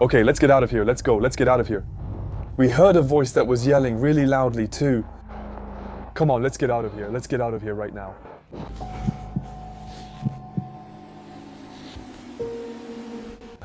Okay, let's get out of here. Let's go. Let's get out of here. We heard a voice that was yelling really loudly too. Come on, let's get out of here. Let's get out of here right now.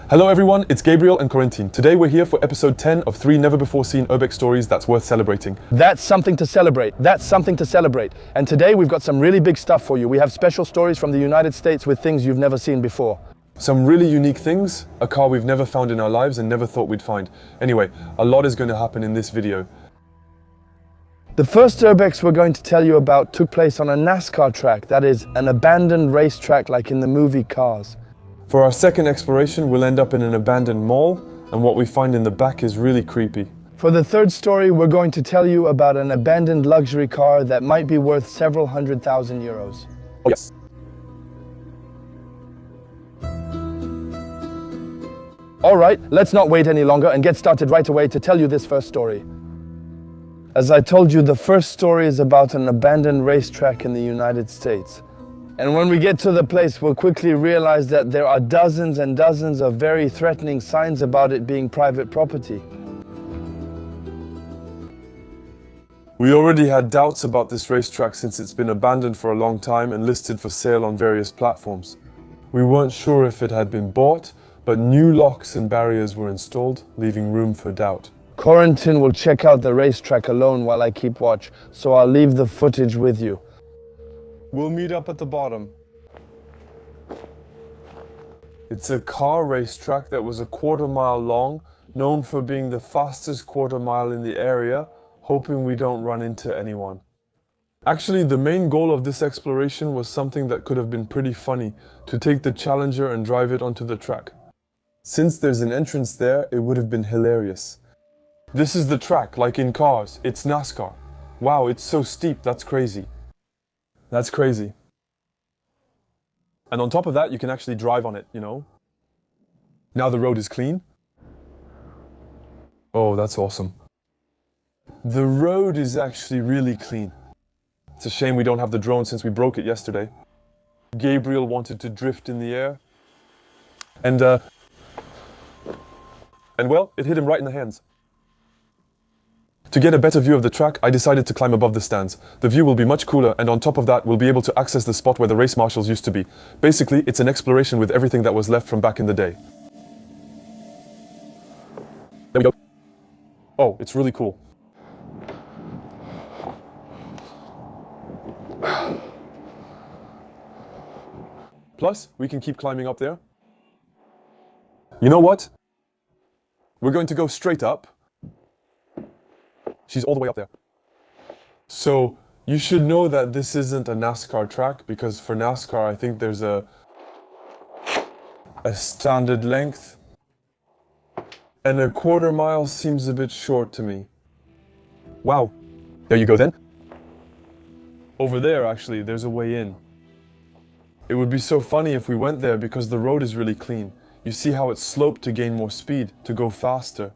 Hello everyone, it's Gabriel and Corentin. Today we're here for episode 10 of 3 never-before-seen Urbex stories that's worth celebrating. That's something to celebrate. That's something to celebrate. And today we've got some really big stuff for you. We have special stories from the United States with things you've never seen before. Some really unique things, a car we've never found in our lives and never thought we'd find. Anyway, a lot is going to happen in this video. The first Urbex we're going to tell you about took place on a NASCAR track, that is, an abandoned racetrack like in the movie Cars. For our second exploration, we'll end up in an abandoned mall, and what we find in the back is really creepy. For the third story, we're going to tell you about an abandoned luxury car that might be worth several €100,000. Oh yes. Alright, let's not wait any longer and get started right away to tell you this first story. As I told you, the first story is about an abandoned racetrack in the United States. And when we get to the place, we'll quickly realize that there are dozens and dozens of very threatening signs about it being private property. We already had doubts about this racetrack since it's been abandoned for a long time and listed for sale on various platforms. We weren't sure if it had been bought, but new locks and barriers were installed, leaving room for doubt. Corentin will check out the racetrack alone while I keep watch, so I'll leave the footage with you. We'll meet up at the bottom. It's a car racetrack that was a quarter-mile long, known for being the fastest quarter-mile in the area, hoping we don't run into anyone. Actually, the main goal of this exploration was something that could have been pretty funny, to take the Challenger and drive it onto the track. Since there's an entrance there, it would have been hilarious. This is the track, like in Cars. It's NASCAR. Wow, it's so steep, that's crazy. That's crazy. And on top of that, you can actually drive on it, you know? Now the road is clean. Oh, that's awesome. The road is actually really clean. It's a shame we don't have the drone since we broke it yesterday. Gabriel wanted to drift in the air. And well, it hit him right in the hands. To get a better view of the track, I decided to climb above the stands. The view will be much cooler, and on top of that, we'll be able to access the spot where the race marshals used to be. Basically, it's an exploration with everything that was left from back in the day. There we go. Oh, it's really cool. Plus, we can keep climbing up there. You know what? We're going to go straight up. She's all the way up there. So, you should know that this isn't a NASCAR track, because for NASCAR I think there's a standard length. And a quarter-mile seems a bit short to me. Wow. There you go then. Over there, actually, there's a way in. It would be so funny if we went there because the road is really clean. You see how it's sloped to gain more speed, to go faster.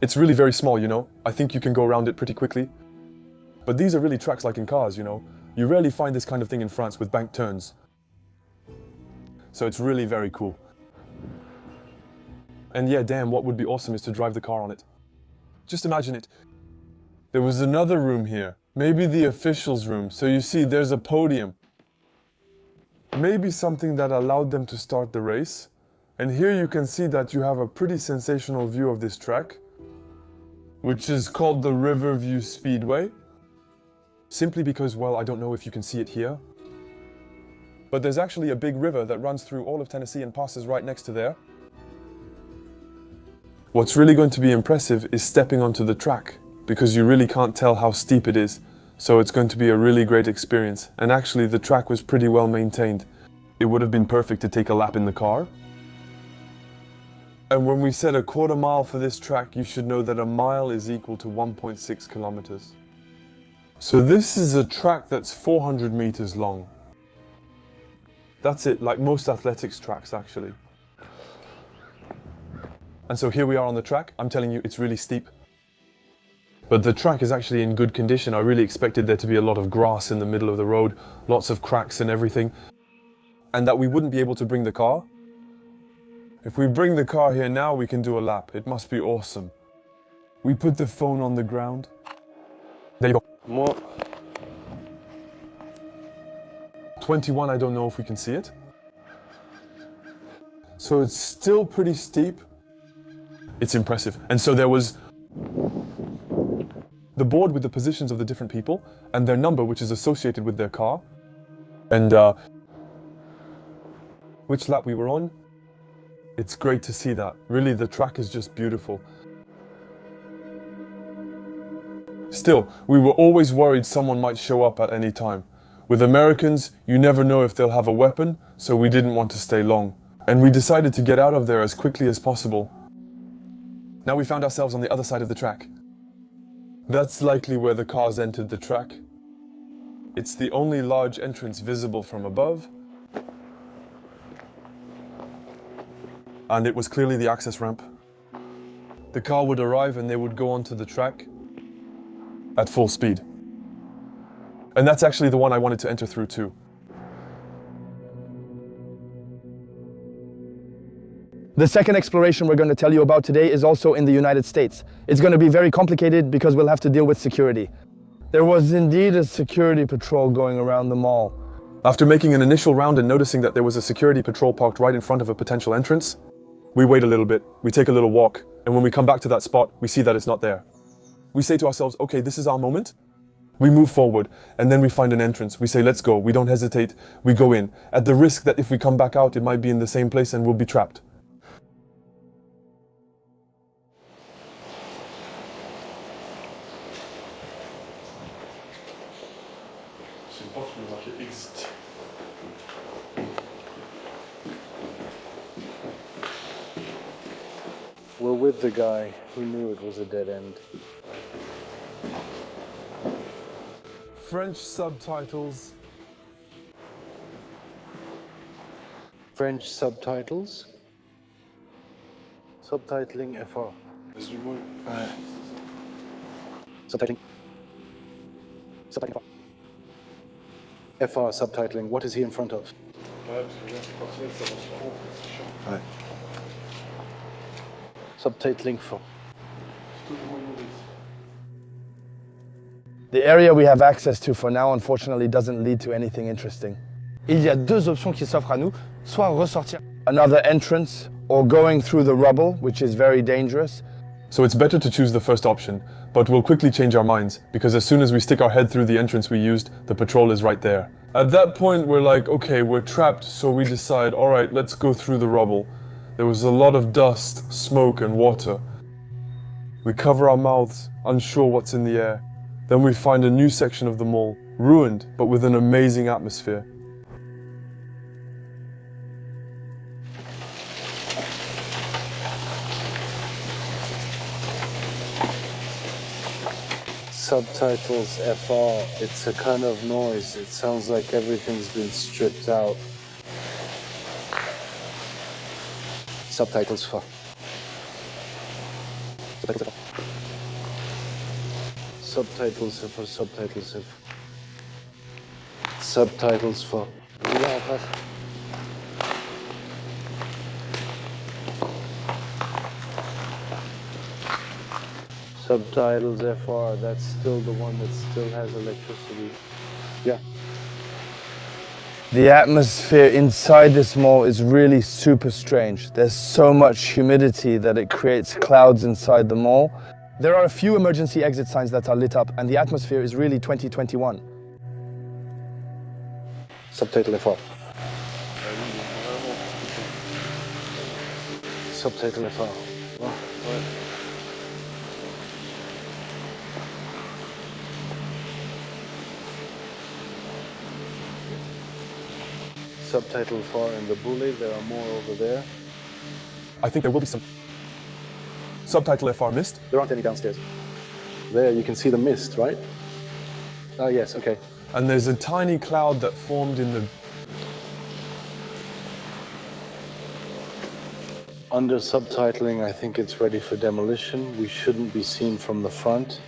It's really very small, you know. I think you can go around it pretty quickly. But these are really tracks like in Cars, you know. You rarely find this kind of thing in France with banked turns. So it's really very cool. And yeah, damn, what would be awesome is to drive the car on it. Just imagine it. There was another room here. Maybe the officials' room. So you see, there's a podium. Maybe something that allowed them to start the race. And here you can see that you have a pretty sensational view of this track, which is called the Riverview Speedway. Simply because, well, I don't know if you can see it here, but there's actually a big river that runs through all of Tennessee and passes right next to there. What's really going to be impressive is stepping onto the track, because you really can't tell how steep it is, so it's going to be a really great experience. And actually, the track was pretty well maintained. It would have been perfect to take a lap in the car. And when we said a quarter mile for this track, you should know that a mile is equal to 1.6 kilometers. So this is a track that's 400 meters long. That's it, like most athletics tracks actually. And so here we are on the track. I'm telling you, it's really steep. But the track is actually in good condition. I really expected there to be a lot of grass in the middle of the road, lots of cracks and everything, and that we wouldn't be able to bring the car. If we bring the car here now, we can do a lap. It must be awesome. We put the phone on the ground. There you go. More. 21, I don't know if we can see it. So it's still pretty steep. It's impressive. And so there was the board with the positions of the different people and their number, which is associated with their car. And which lap we were on. It's great to see that. Really, the track is just beautiful. Still, we were always worried someone might show up at any time. With Americans, you never know if they'll have a weapon, so we didn't want to stay long. And we decided to get out of there as quickly as possible. Now we found ourselves on the other side of the track. That's likely where the cars entered the track. It's the only large entrance visible from above. And it was clearly the access ramp. The car would arrive and they would go onto the track at full speed. And that's actually the one I wanted to enter through too. The second exploration we're going to tell you about today is also in the United States. It's going to be very complicated because we'll have to deal with security. There was indeed a security patrol going around the mall. After making an initial round and noticing that there was a security patrol parked right in front of a potential entrance, we wait a little bit, we take a little walk, and when we come back to that spot, we see that it's not there. We say to ourselves, okay, this is our moment. We move forward, and then we find an entrance. We say, let's go. We don't hesitate. We go in, at the risk that if we come back out, it might be in the same place and we'll be trapped. We're with the guy who knew it was a dead end. French subtitles. French subtitles. Subtitling FR. Subtitling. Subtitling FR. FR subtitling. What is he in front of? Subtitling for. The area we have access to for now, unfortunately, doesn't lead to anything interesting. Il y a deux options qui s'offrent à nous, soit ressortir another entrance or going through the rubble, which is very dangerous. So it's better to choose the first option, but we'll quickly change our minds, because as soon as we stick our head through the entrance we used, the patrol is right there. At that point, we're like, okay, we're trapped, so we decide, all right, let's go through the rubble. There was a lot of dust, smoke, and water. We cover our mouths, unsure what's in the air. Then we find a new section of the mall, ruined, but with an amazing atmosphere. Subtitles FR. It's a kind of noise. It sounds like everything's been stripped out. Subtitles for. Subtitles for. Subtitles for. Subtitles for. Subtitles FR. That's still the one that still has electricity. Yeah. The atmosphere inside this mall is really super strange. There's so much humidity that it creates clouds inside the mall. There are a few emergency exit signs that are lit up, and the atmosphere is really 2021. Subtitle FR. Subtitle FR. Oh, right. Subtitle FR in the Boule. There are more over there. I think there will be some subtitle FR mist. There aren't any downstairs. There, you can see the mist, right? Oh, yes, okay. And there's a tiny cloud that formed in the... Under subtitling, I think it's ready for demolition. We shouldn't be seen from the front.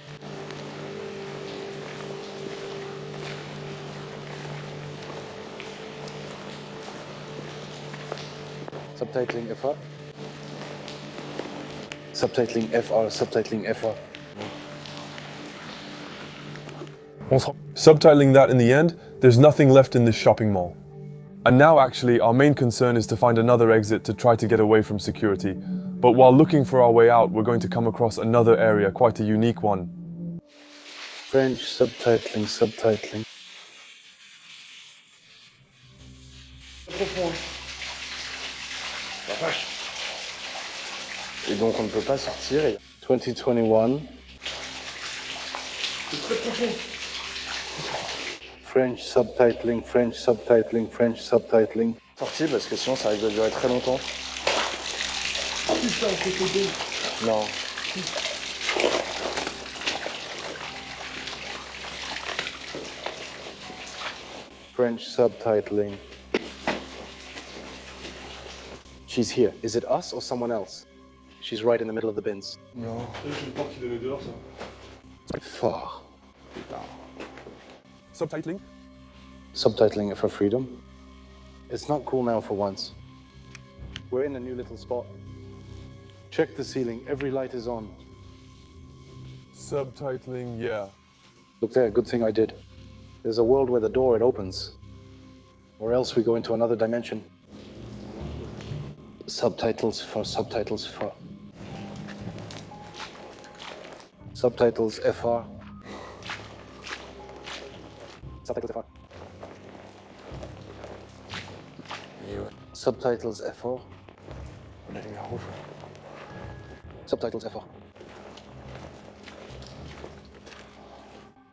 Subtitling FR. Subtitling FR, subtitling FR. Subtitling that in the end, there's nothing left in this shopping mall. And now actually, our main concern is to find another exit to try to get away from security. But while looking for our way out, we're going to come across another area, quite a unique one. French subtitling, subtitling. Et donc on ne peut pas sortir. 2021. French subtitling, French subtitling, French subtitling. Sorti parce que sinon ça risque de durer très longtemps. Non. French subtitling. She's here. Is it us or someone else? She's right in the middle of the bins. Non. Far. Subtitling? Subtitling for freedom. It's not cool now for once. We're in a new little spot. Check the ceiling. Every light is on. Subtitling, yeah. Look there, good thing I did. There's a world where the door, it opens. Or else we go into another dimension. Subtitles for subtitles for. Subtitles FR. Subtitles FR. Subtitles FR. Subtitles FR.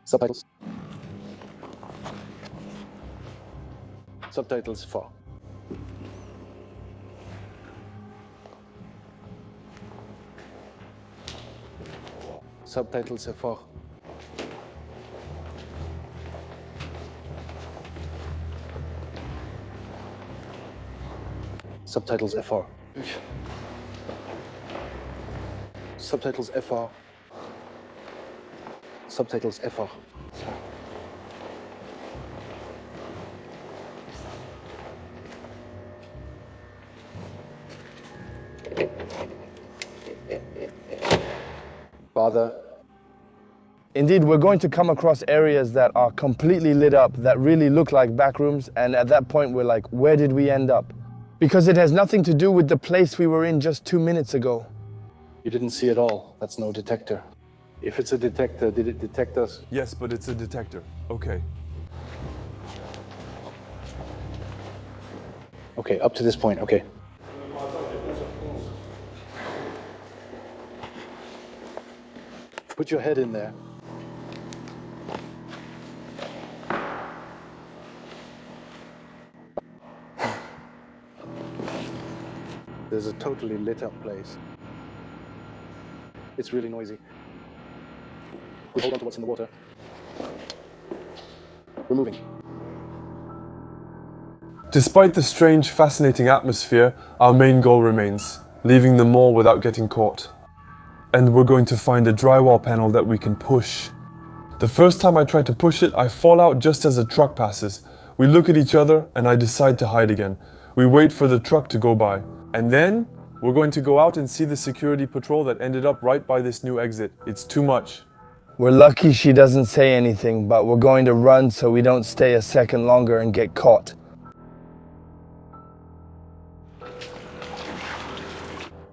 Subtitles. Subtitles FR. Subtitles FR. Subtitles FR. Subtitles FR. Subtitles FR. Father. Indeed, we're going to come across areas that are completely lit up, that really look like back rooms, and at that point we're like, where did we end up? Because it has nothing to do with the place we were in just 2 minutes ago. You didn't see it all. That's no detector. If it's a detector, did it detect us? Yes, but it's a detector. Okay. Okay, up to this point, okay. Put your head in there. There's a totally lit up place. It's really noisy. We hold on to what's in the water. We're moving. Despite the strange, fascinating atmosphere, our main goal remains, leaving the mall without getting caught. And we're going to find a drywall panel that we can push. The first time I try to push it, I fall out just as a truck passes. We look at each other and I decide to hide again. We wait for the truck to go by. And then, we're going to go out and see the security patrol that ended up right by this new exit. It's too much. We're lucky she doesn't say anything, but we're going to run so we don't stay a second longer and get caught.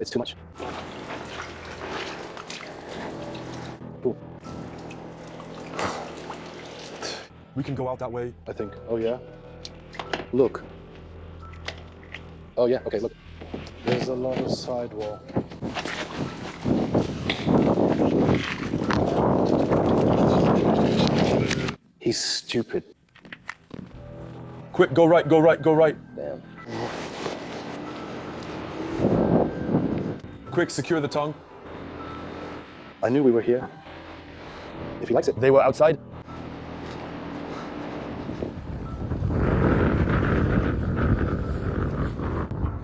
It's too much. Ooh, We can go out that way. I think. Oh, yeah? Look. Oh, yeah, okay, look. There's a lot of sidewall. He's stupid. Quick, go right, go right, go right. Damn. Quick, secure the tongue. I knew we were here. If he likes it. They were outside?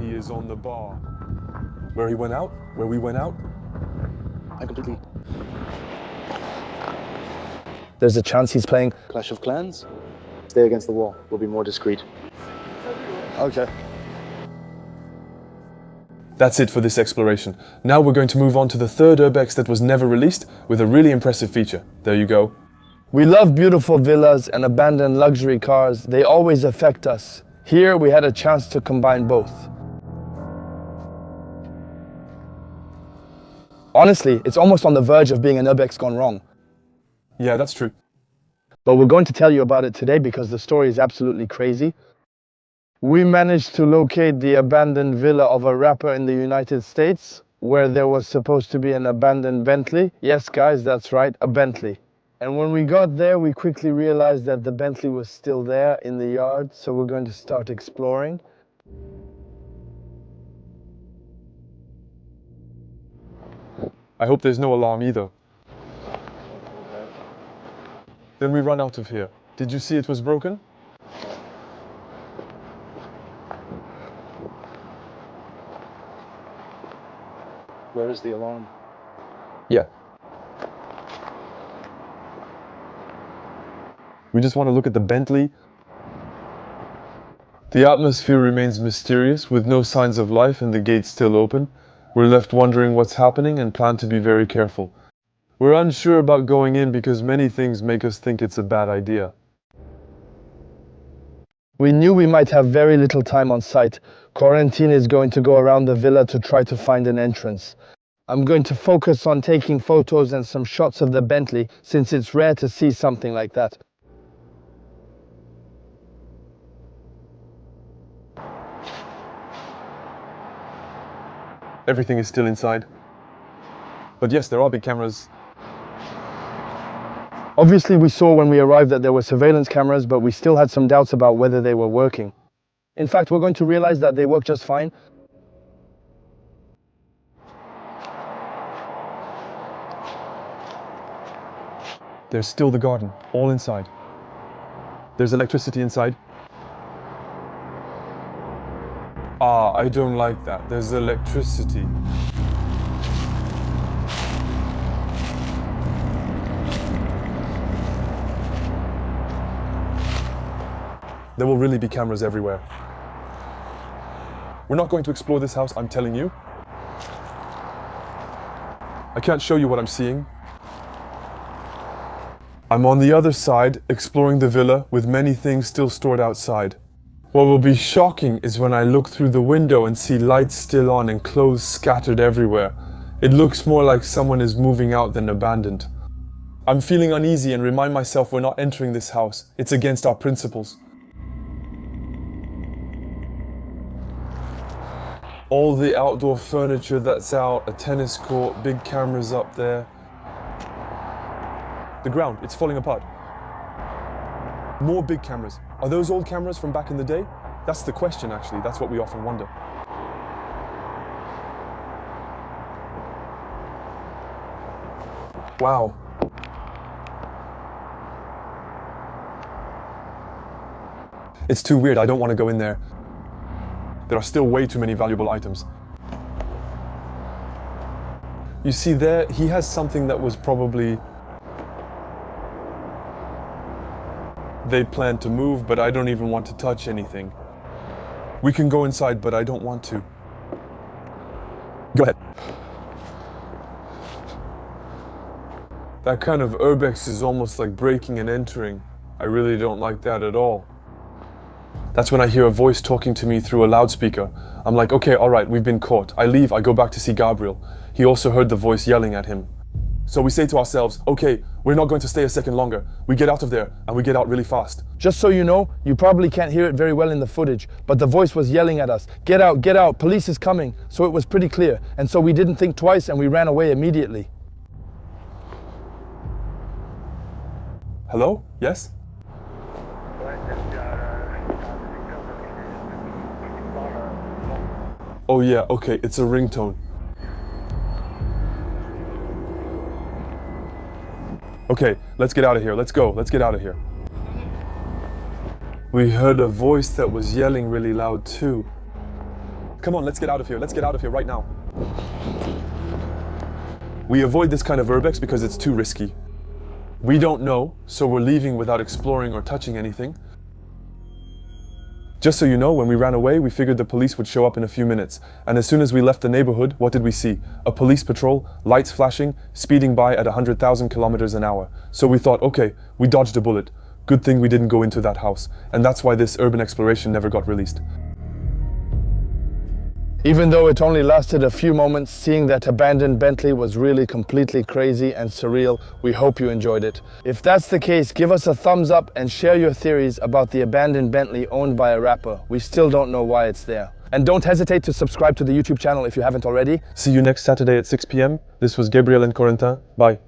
He is on the bar. Where he went out? Where we went out? I'm completely. There's a chance he's playing. Clash of Clans? Stay against the wall. We'll be more discreet. Okay. That's it for this exploration. Now we're going to move on to the third Urbex that was never released with a really impressive feature. There you go. We love beautiful villas and abandoned luxury cars. They always affect us. Here we had a chance to combine both. Honestly, it's almost on the verge of being an Urbex gone wrong. Yeah, that's true. But we're going to tell you about it today because the story is absolutely crazy. We managed to locate the abandoned villa of a rapper in the United States where there was supposed to be an abandoned Bentley. Yes, guys, that's right, a Bentley. And when we got there, we quickly realized that the Bentley was still there in the yard, so we're going to start exploring. I hope there's no alarm either. Then we run out of here. Did you see it was broken? Where is the alarm? Yeah. We just want to look at the Bentley. The atmosphere remains mysterious with no signs of life and the gates still open. We're left wondering what's happening and plan to be very careful. We're unsure about going in because many things make us think it's a bad idea. We knew we might have very little time on site. Quarantine is going to go around the villa to try to find an entrance. I'm going to focus on taking photos and some shots of the Bentley since it's rare to see something like that. Everything is still inside. But yes, there are big cameras. Obviously, we saw when we arrived that there were surveillance cameras, but we still had some doubts about whether they were working. In fact, we're going to realize that they work just fine. There's still the garden, all inside. There's electricity inside. Ah, I don't like that. There's electricity. There will really be cameras everywhere. We're not going to explore this house, I'm telling you. I can't show you what I'm seeing. I'm on the other side, exploring the villa with many things still stored outside. What will be shocking is when I look through the window and see lights still on and clothes scattered everywhere. It looks more like someone is moving out than abandoned. I'm feeling uneasy and remind myself we're not entering this house. It's against our principles. All the outdoor furniture that's out, a tennis court, big cameras up there. The ground, it's falling apart. More big cameras. Are those old cameras from back in the day? That's the question, actually. That's what we often wonder. Wow. It's too weird. I don't want to go in there. There are still way too many valuable items. You see there, he has something that was probably... They planned to move, but I don't even want to touch anything. We can go inside, but I don't want to. Go ahead. That kind of Urbex is almost like breaking and entering. I really don't like that at all. That's when I hear a voice talking to me through a loudspeaker. I'm like, okay, all right, we've been caught. I leave, I go back to see Gabriel. He also heard the voice yelling at him. So we say to ourselves, okay, we're not going to stay a second longer. We get out of there, and we get out really fast. Just so you know, you probably can't hear it very well in the footage, but the voice was yelling at us, get out, police is coming. So it was pretty clear, and so we didn't think twice and we ran away immediately. Hello? Yes? Oh yeah, okay, it's a ringtone. Okay, let's get out of here. Let's go. Let's get out of here. We heard a voice that was yelling really loud too. Come on, let's get out of here. Let's get out of here right now. We avoid this kind of Urbex because it's too risky. We don't know, so we're leaving without exploring or touching anything. Just so you know, when we ran away, we figured the police would show up in a few minutes. And as soon as we left the neighborhood, what did we see? A police patrol, lights flashing, speeding by at 100,000 kilometers an hour. So we thought, okay, we dodged a bullet. Good thing we didn't go into that house. And that's why this urban exploration never got released. Even though it only lasted a few moments, seeing that abandoned Bentley was really completely crazy and surreal. We hope you enjoyed it. If that's the case, give us a thumbs up and share your theories about the abandoned Bentley owned by a rapper. We still don't know why it's there. And don't hesitate to subscribe to the YouTube channel if you haven't already. See you next Saturday at 6 p.m. This was Gabriel and Corentin. Bye.